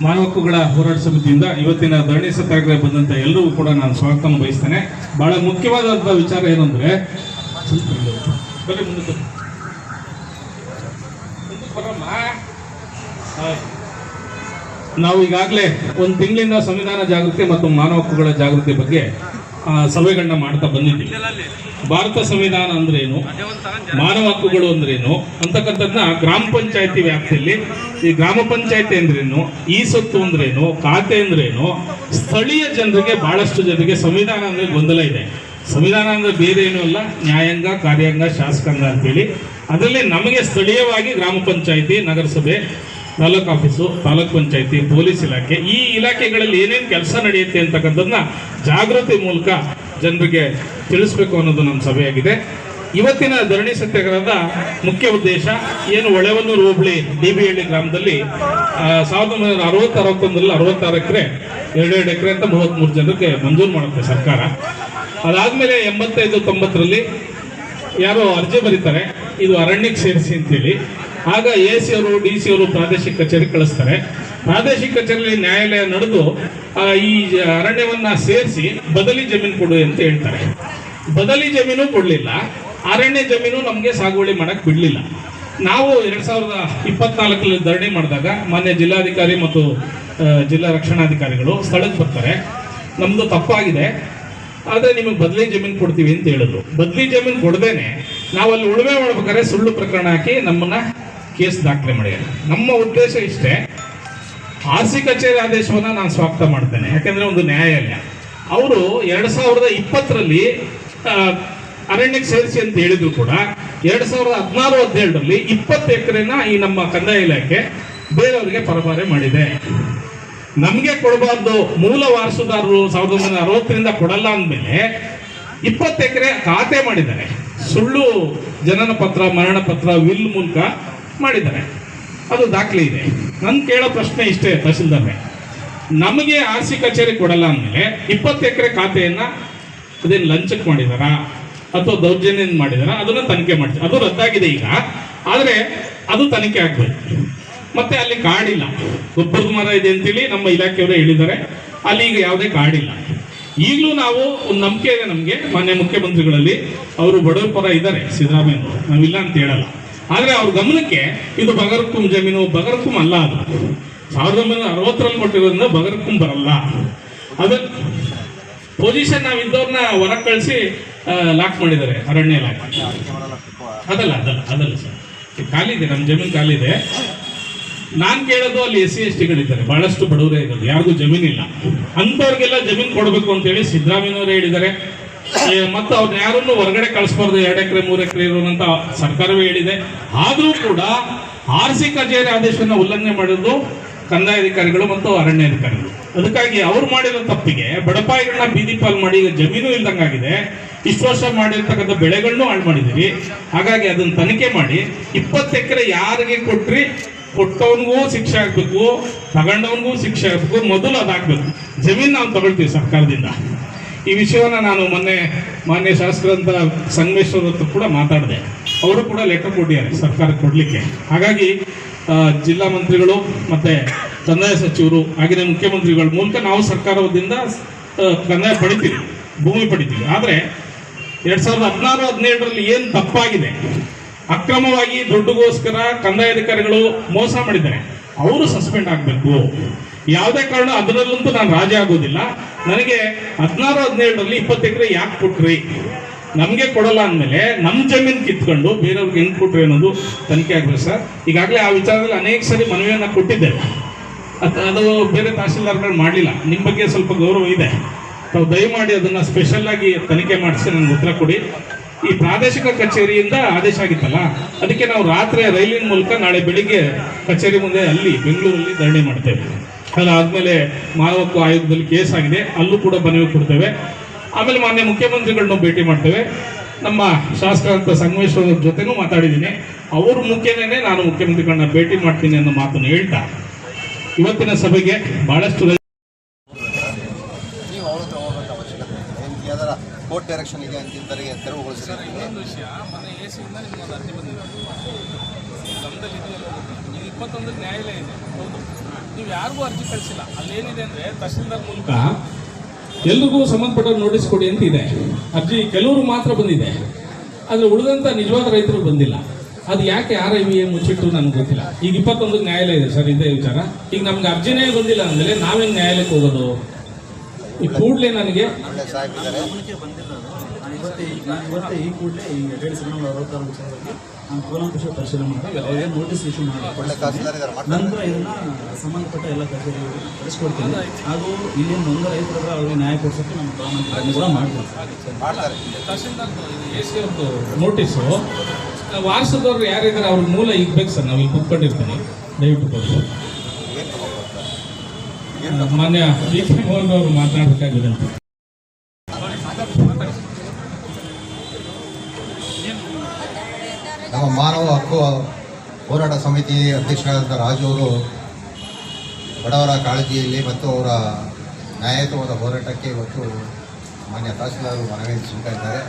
ಮಾನವ ಹಕ್ಕುಗಳ ಹೋರಾಟ ಸಮಿತಿಯಿಂದ ಇವತ್ತಿನ ಧರಣಿ ಸತ್ಯಾಗ್ರಹ ಬಂದಂತ ಎಲ್ಲರಿಗೂ ಕೂಡ ನಾನು ಸ್ವಾಗತ ಬಯಸ್ತೇನೆ. ಬಹಳ ಮುಖ್ಯವಾದಂತಹ ವಿಚಾರ ಏನಂದ್ರೆ, ನಾವು ಈಗಾಗಲೇ ಒಂದು ತಿಂಗಳಿಂದ ಸಂವಿಧಾನ ಜಾಗೃತಿ ಮತ್ತು ಮಾನವ ಹಕ್ಕುಗಳ ಜಾಗೃತಿ ಬಗ್ಗೆ ಸಭೆಗಳನ್ನ ಮಾಡ್ತಾ ಬಂದಿದ್ದೀವಿ. ಭಾರತ ಸಂವಿಧಾನ ಅಂದ್ರೇನು, ಮಾನವ ಹಕ್ಕುಗಳು ಅಂದ್ರೇನು ಅಂತಕ್ಕಂಥದ್ದನ್ನ ಗ್ರಾಮ ಪಂಚಾಯತಿ ವ್ಯಾಪ್ತಿಯಲ್ಲಿ, ಈ ಗ್ರಾಮ ಪಂಚಾಯತಿ ಅಂದ್ರೇನು, ಈ ಸೊತ್ತು ಅಂದ್ರೇನು, ಖಾತೆ ಅಂದ್ರೇನು, ಸ್ಥಳೀಯ ಜನರಿಗೆ ಬಹಳಷ್ಟು ಜನರಿಗೆ ಸಂವಿಧಾನ ಅಂದ್ರೆ ಗೊಂದಲ ಇದೆ. ಸಂವಿಧಾನ ಅಂದ್ರೆ ಬೇರೆ ಏನೂ ಅಲ್ಲ, ನ್ಯಾಯಾಂಗ, ಕಾರ್ಯಾಂಗ, ಶಾಸಕಾಂಗ ಅಂತೇಳಿ. ಅದರಲ್ಲಿ ನಮಗೆ ಸ್ಥಳೀಯವಾಗಿ ಗ್ರಾಮ ಪಂಚಾಯತಿ, ನಗರಸಭೆ, ತಾಲೂಕು ಆಫೀಸು, ತಾಲೂಕ್ ಪಂಚಾಯತಿ, ಪೊಲೀಸ್ ಇಲಾಖೆ, ಈ ಇಲಾಖೆಗಳಲ್ಲಿ ಏನೇನು ಕೆಲಸ ನಡೆಯುತ್ತೆ ಅಂತಕ್ಕಂಥದ್ದನ್ನ ಜಾಗೃತಿ ಮೂಲಕ ಜನರಿಗೆ ತಿಳಿಸ್ಬೇಕು ಅನ್ನೋದು ನಮ್ಮ ಸಭೆಯಾಗಿದೆ. ಇವತ್ತಿನ ಧರಣಿ ಸತ್ಯಾಗ್ರಹದ ಮುಖ್ಯ ಉದ್ದೇಶ ಏನು, ಹೊಳೆಹೊನ್ನೂರು ಹೋಬಳಿ DBಹಳ್ಳಿ ಗ್ರಾಮದಲ್ಲಿ 1960-61 66 ಎಕರೆ, 2 ಎಕರೆ ಅಂತ 33 ಜನರಿಗೆ ಮಂಜೂರು ಮಾಡುತ್ತೆ ಸರ್ಕಾರ. ಅದಾದ್ಮೇಲೆ 85-90ರಲ್ಲಿ ಯಾರೋ ಅರ್ಜಿ ಬರೀತಾರೆ, ಇದು ಅರಣ್ಯಕ್ಕೆ ಸೇರಿಸಿ ಅಂತೇಳಿ. ಆಗ AC ಅವರು, DC ಅವರು ಪ್ರಾದೇಶಿಕ ಕಚೇರಿ ಕಳಿಸ್ತಾರೆ. ಪ್ರಾದೇಶಿಕ ಕಚೇರಿಯಲ್ಲಿ ನ್ಯಾಯಾಲಯ ನಡೆದು ಈ ಅರಣ್ಯವನ್ನ ಸೇರಿಸಿ ಬದಲಿ ಜಮೀನು ಕೊಡು ಅಂತ ಹೇಳ್ತಾರೆ. ಬದಲಿ ಜಮೀನು ಕೊಡಲಿಲ್ಲ, ಅರಣ್ಯ ಜಮೀನು ನಮಗೆ ಸಾಗುವಳಿ ಮಾಡಕ್ ಬಿಡಲಿಲ್ಲ. ನಾವು 2024ರಲ್ಲಿ ಧರಣಿ ಮಾಡಿದಾಗ ಮಾನ್ಯ ಜಿಲ್ಲಾಧಿಕಾರಿ ಮತ್ತು ಜಿಲ್ಲಾ ರಕ್ಷಣಾಧಿಕಾರಿಗಳು ಸ್ಥಳಕ್ಕೆ ಬರ್ತಾರೆ. ನಮ್ದು ತಪ್ಪಾಗಿದೆ, ಆದರೆ ನಿಮಗೆ ಬದಲಿ ಜಮೀನು ಕೊಡ್ತೀವಿ ಅಂತ ಹೇಳಿದ್ರು. ಬದಲಿ ಜಮೀನು ಕೊಡದೇನೆ ನಾವು ಅಲ್ಲಿ ಉಳುಮೆ ಮಾಡ್ಬೇಕಾದ್ರೆ ಸುಳ್ಳು ಪ್ರಕರಣ ಹಾಕಿ ನಮ್ಮನ್ನ ಕೇಸ್ ದಾಖಲೆ ಮಾಡಿದ್ದಾರೆ. ನಮ್ಮ ಉದ್ದೇಶ ಇಷ್ಟೇ, RC ಕಚೇರಿ ಆದೇಶವನ್ನ ನಾನು ಸ್ವಾಗತ ಮಾಡ್ತೇನೆ. ಯಾಕಂದ್ರೆ ಒಂದು ನ್ಯಾಯಾಲಯ ಅವರು 2020ರಲ್ಲಿ ಅರಣ್ಯಕ್ಕೆ ಸೇರಿಸಿ ಅಂತ ಹೇಳಿದ್ರು ಕೂಡ 2016-17ರಲ್ಲಿ 20 ಎಕರೆನ ಈ ನಮ್ಮ ಕಂದಾಯ ಇಲಾಖೆ ಬೇರೆಯವರಿಗೆ ಪರಭಾರೆ ಮಾಡಿದೆ. ನಮಗೆ ಕೊಡಬಾರ್ದು, ಮೂಲ ವಾರಸುದಾರರು 1960ರಿಂದ ಕೊಡಲ್ಲ ಅಂದಮೇಲೆ 20 ಎಕರೆ ಖಾತೆ ಮಾಡಿದ್ದಾರೆ. ಸುಳ್ಳು ಜನನ ಪತ್ರ, ಮರಣ ಪತ್ರ, ವಿಲ್ ಮೂಲಕ ಮಾಡಿದ್ದಾರೆ. ಅದು ದಾಖಲೆ ಇದೆ. ನನ್ ಕೇಳೋ ಪ್ರಶ್ನೆ ಇಷ್ಟೇ, ತಹಸೀಲ್ದಾರ್ರೆ, ನಮಗೆ RC ಕಚೇರಿ ಕೊಡಲ್ಲ ಅಂದಮೇಲೆ 20 ಎಕರೆ ಖಾತೆಯನ್ನ ಅದೇನು ಲಂಚಕ್ಕೆ ಮಾಡಿದಾರಾ ಅಥವಾ ದೌರ್ಜನ್ಯ ಮಾಡಿದಾರಾ, ಅದನ್ನ ತನಿಖೆ ಮಾಡ್ತೀವಿ. ಅದು ರದ್ದಾಗಿದೆ ಈಗ, ಆದರೆ ಅದು ತನಿಖೆ ಆಗ್ಬೇಕು. ಮತ್ತೆ ಅಲ್ಲಿ ಕಾಡಿಲ್ಲ, ಗೊಬ್ಬರದ ಮರ ಇದೆ ಅಂತೇಳಿ ನಮ್ಮ ಇಲಾಖೆಯವರೇ ಹೇಳಿದ್ದಾರೆ. ಅಲ್ಲಿ ಈಗ ಯಾವುದೇ ಕಾಡಿಲ್ಲ. ಈಗಲೂ ನಾವು ಒಂದು ನಂಬಿಕೆ ಇದೆ ನಮಗೆ, ಮಾನ್ಯ ಮುಖ್ಯಮಂತ್ರಿಗಳಲ್ಲಿ ಅವರು ಬಡವರ ಪರ ಇದ್ದಾರೆ, ಸಿದ್ದರಾಮಯ್ಯ, ನಾವಿಲ್ಲ ಅಂತ ಹೇಳಲ್ಲ. ಆದರೆ ಅವ್ರ ಗಮನಕ್ಕೆ ಇದು ಬಗರ್ಕುಂ ಜಮೀನು, ಬಗರ್ಕುಂ ಅಲ್ಲ, ಅದು 1960ರಲ್ಲಿ ಕೊಟ್ಟಿರೋದ್ರಿಂದ ಬಗರ್ಕುಂ ಬರಲ್ಲ. ಅದ ಪೊಸಿಷನ್ ನಾವು ಇದ್ದವ್ರನ್ನ ಹೊರಗೆ ಕಳಿಸಿ ಲಾಕ್ ಮಾಡಿದ್ದಾರೆ ಅರಣ್ಯ ಇಲಾಖೆ. ಅದಲ್ಲ ಸರ್, ಖಾಲಿ ಇದೆ, ನಮ್ಮ ಜಮೀನು ಖಾಲಿ ಇದೆ. ನಾನ್ ಕೇಳೋದು ಅಲ್ಲಿ SC STಗಳಿದ್ದಾರೆ, ಬಹಳಷ್ಟು ಬಡವರೇ ಇರೋದು, ಯಾರಿಗೂ ಜಮೀನಿಲ್ಲ. ಅಂಥವ್ರಿಗೆಲ್ಲ ಜಮೀನು ಕೊಡಬೇಕು ಅಂತೇಳಿ ಸಿದ್ದರಾಮಯ್ಯನವರೇ ಹೇಳಿದ್ದಾರೆ. ಮತ್ತು ಅವ್ರನ್ನ ಯಾರನ್ನು ಹೊರಗಡೆ ಕಳಿಸ್ಬಾರ್ದು, 2 ಎಕರೆ 3 ಎಕರೆ ಇರೋನಂತ ಸರ್ಕಾರವೇ ಹೇಳಿದೆ. ಆದರೂ ಕೂಡ RC ಕಚೇರಿ ಆದೇಶವನ್ನು ಉಲ್ಲಂಘನೆ ಮಾಡಿದ್ದು ಕಂದಾಯ ಅಧಿಕಾರಿಗಳು ಮತ್ತು ಅರಣ್ಯ ಅಧಿಕಾರಿಗಳು. ಅದಕ್ಕಾಗಿ ಅವ್ರು ಮಾಡಿರೋ ತಪ್ಪಿಗೆ ಬಡಪಾಯಿಗಳನ್ನ ಬೀದಿ ಪಾಲ್ ಮಾಡಿ ಈಗ ಜಮೀನು ಇಲ್ದಂಗಾಗಿದೆ. ಇಷ್ಟು ವರ್ಷ ಮಾಡಿರ್ತಕ್ಕಂಥ ಬೆಳೆಗಳನ್ನು ಹಾಳು ಮಾಡಿದ್ದೀವಿ. ಹಾಗಾಗಿ ಅದನ್ನ ತನಿಖೆ ಮಾಡಿ 20 ಎಕರೆ ಯಾರಿಗೆ ಕೊಟ್ರಿ, ಕೊಟ್ಟವನಿಗೂ ಶಿಕ್ಷೆ ಆಗ್ಬೇಕು, ತಗೊಂಡವನಿಗೂ ಶಿಕ್ಷೆ ಆಗ್ಬೇಕು. ಮೊದಲು ಅದಾಗಬೇಕು. ಜಮೀನು ನಾವು ತಗೊಳ್ತೀವಿ ಸರ್ಕಾರದಿಂದ. ಈ ವಿಷಯವನ್ನ ನಾನು ಮೊನ್ನೆ ಮಾನ್ಯ ಶಾಸಕರಂತ ಸಂಗಮೇಶ್ವರ ಹತ್ರ ಕೂಡ ಮಾತಾಡಿದೆ. ಅವರು ಕೂಡ ಲೆಟರ್ ಕೊಟ್ಟಿದ್ದಾರೆ ಸರ್ಕಾರಕ್ಕೆ ಕೊಡ್ಲಿಕ್ಕೆ. ಹಾಗಾಗಿ ಜಿಲ್ಲಾ ಮಂತ್ರಿಗಳು ಮತ್ತೆ ಕಂದಾಯ ಸಚಿವರು ಆಗಿನ ಮುಖ್ಯಮಂತ್ರಿಗಳ ಮೂಲಕ ನಾವು ಸರ್ಕಾರದಿಂದ ಕಂದಾಯ ಪಡಿತೀವಿ, ಭೂಮಿ ಪಡಿತೀವಿ. ಆದರೆ 2016-17ರಲ್ಲಿ ಏನು ತಪ್ಪಾಗಿದೆ, ಅಕ್ರಮವಾಗಿ ದುಡ್ಡುಗೋಸ್ಕರ ಕಂದಾಯ ಅಧಿಕಾರಿಗಳು ಮೋಸ ಮಾಡಿದ್ದಾರೆ, ಅವರು ಸಸ್ಪೆಂಡ್ ಆಗಬೇಕು. ಯಾವುದೇ ಕಾರಣ ಅದರಲ್ಲಂತೂ ನಾನು ರಾಜಿ ಆಗೋದಿಲ್ಲ. ನನಗೆ 16-17ರಲ್ಲಿ 20 ಎಕರೆ ಯಾಕೆ ಕೊಟ್ರಿ, ನಮಗೆ ಕೊಡಲ್ಲ ಅಂದಮೇಲೆ ನಮ್ಮ ಜಮೀನು ಕಿತ್ಕೊಂಡು ಬೇರೆಯವ್ರಿಗೆ ಹೆಂಗೆ ಕೊಟ್ರಿ ಅನ್ನೋದು ತನಿಖೆ ಆಗಬೇಕು ಸರ್. ಈಗಾಗಲೇ ಆ ವಿಚಾರದಲ್ಲಿ ಅನೇಕ ಸರಿ ಮನವಿಯನ್ನು ಕೊಟ್ಟಿದ್ದೇವೆ. ಅದು ಬೇರೆ ತಹಸೀಲ್ದಾರ್ಗಳು ಮಾಡಲಿಲ್ಲ. ನಿಮ್ಮ ಬಗ್ಗೆ ಸ್ವಲ್ಪ ಗೌರವ ಇದೆ, ತಾವು ದಯಮಾಡಿ ಅದನ್ನು ಸ್ಪೆಷಲ್ ಆಗಿ ತನಿಖೆ ಮಾಡಿಸಿ ನನಗೆ ಉತ್ತರ ಕೊಡಿ. ಈ ಪ್ರಾದೇಶಿಕ ಕಚೇರಿಯಿಂದ ಆದೇಶ ಆಗಿತ್ತಲ್ಲ, ಅದಕ್ಕೆ ನಾವು ರಾತ್ರಿ ರೈಲಿನ ಮೂಲಕ ನಾಳೆ ಬೆಳಿಗ್ಗೆ ಕಚೇರಿ ಮುಂದೆ ಅಲ್ಲಿ ಬೆಂಗಳೂರಲ್ಲಿ ಧರಣಿ ಮಾಡ್ತೇವೆ. ಅದಾದ್ಮೇಲೆ ಮಾನವ ಹಕ್ಕು ಆಯೋಗದಲ್ಲಿ ಕೇಸ್ ಆಗಿದೆ, ಅಲ್ಲೂ ಕೂಡ ಮನವಿ ಕೊಡ್ತೇವೆ. ಆಮೇಲೆ ಮಾನ್ಯ ಮುಖ್ಯಮಂತ್ರಿಗಳನ್ನ ಭೇಟಿ ಮಾಡ್ತೇವೆ. ನಮ್ಮ ಶಾಸಕರಂತ ಸಂಗಮೇಶ್ವರ ಜೊತೆನೂ ಮಾತಾಡಿದ್ದೀನಿ. ಅವ್ರ ಮುಖ್ಯನೇ ನಾನು ಮುಖ್ಯಮಂತ್ರಿಗಳನ್ನ ಭೇಟಿ ಮಾಡ್ತೀನಿ ಅನ್ನೋ ಮಾತನ್ನು ಹೇಳ್ತಾ ಇವತ್ತಿನ ಸಭೆಗೆ ಬಹಳಷ್ಟು ಕೋರ್ಟ್ ಡೈರೆಕ್ಷನ್ ಇದೆ ಅಂತಿದ್ದರಿಗೆ ತೆರವುಗೊಳಿಸಿದೆ. ಇನ್ನೊಂದು ವಿಷಯ, ಮೊನ್ನೆ AC-ಯಿಂದ ನಿಮ್ಮೊಂದು ಅರ್ಜಿ ಬಂದಿದೆ. ನಮ್ಮದಲ್ಲಿ 21 ನ್ಯಾಯಾಲಯ ಇದೆ, ಹೌದು. ನೀವು ಯಾರಿಗೂ ಅರ್ಜಿ ಕಳಿಸಿಲ್ಲ. ಅಲ್ಲೇನಿದೆ ಅಂದರೆ ತಹಸೀಲ್ದಾರ್ ಮೂಲಕ ಎಲ್ರಿಗೂ ಸಂಬಂಧಪಟ್ಟ ನೋಟಿಸ್ ಕೊಡಿ ಅಂತ ಇದೆ. ಅರ್ಜಿ ಕೆಲವರು ಮಾತ್ರ ಬಂದಿದೆ, ಆದರೆ ಉಳಿದಂಥ ನಿಜವಾದ ರೈತರು ಬಂದಿಲ್ಲ. ಅದು ಯಾಕೆ RIVA ಮುಚ್ಚಿಟ್ಟು ನನಗೆ ಗೊತ್ತಿಲ್ಲ. ಈಗ 21 ನ್ಯಾಯಾಲಯ ಇದೆ ಸರ್ ಇದೇ ವಿಚಾರ. ಈಗ ನಮ್ಗೆ ಅರ್ಜಿನೇ ಬಂದಿಲ್ಲ ಅಂದಮೇಲೆ ನಾವೇನು ನ್ಯಾಯಾಲಯಕ್ಕೆ ಹೋಗೋದು? ಈ ಕೂಡಲೇ ನನಗೆ ಒಳ್ಳೆ ಸಾಹೇಬ್ ಇದ್ದಾರೆ. ಇವತ್ತೇ ಈ ಕೂಡಲೇ ಈ 2066 ವಿಚಾರವಾಗಿ ನಾನು ಕೂಲಂಕುಷ ಪರಿಶೀಲನೆ ಮಾಡಿ ಅವರಿಗೆ ನೋಟಿಸ್ ಇಶ್ಯೂ ಮಾಡಿ ಒಳ್ಳೆ ತಹಸೀಲ್ದಾರ್ ಇದ್ದಾರೆ. ನಂತರ ಇದನ್ನ ಸಂಬಂಧಪಟ್ಟ ಎಲ್ಲ ಕಚೇರಿಗಳಿಗೆ ಕಳಿಸ್ಕೊಡ್ತೀನಿ. ಹಾಗೂ ಇಲ್ಲಿ ನೊಂದ ರೈತರ ಅವರಿಗೆ ನ್ಯಾಯ ಕೊಡಿಸೋಕ್ಕೆ ನಮ್ಮ ಗೌರ್ಮೆಂಟ್ ಕೂಡ ಮಾಡ್ತೀವಿ. ಮಾಡ್ತಾರೆ. ತಹಸೀಲ್ದಾರ್ AC ಅವ್ರದ್ದು ನೋಟಿಸು ವಾರಸದವ್ರು ಯಾರಿದ್ದಾರೆ ಅವ್ರ ಮೂಲ ಈಗ ಬೇಕು ಸರ್. ನಾವು ಇಲ್ಲಿ ಕೂತ್ಕೊಂಡಿರ್ತೀನಿ, ದಯವಿಟ್ಟು ಕೊಡಿ. ಮಾನ್ಯ DK ಮೋಹನ್ ಅವರು ಮಾತನಾಡಬೇಕಾಗಿದೆ ಅಂತ. ನಮ್ಮ ಮಾನವ ಹಕ್ಕು ಹೋರಾಟ ಸಮಿತಿ ಅಧ್ಯಕ್ಷರಾದ ರಾಜು ಅವರು ಬಡವರ ಕಾಳಜಿಯಲ್ಲಿ ಮತ್ತು ಅವರ ನ್ಯಾಯಯುತವಾದ ಹೋರಾಟಕ್ಕೆ ಇವತ್ತು ಮಾನ್ಯ ತಹಸೀಲ್ದಾರ್ ಮನವಿ ಸ್ವೀಕರಿಸಿದ್ದಾರೆ.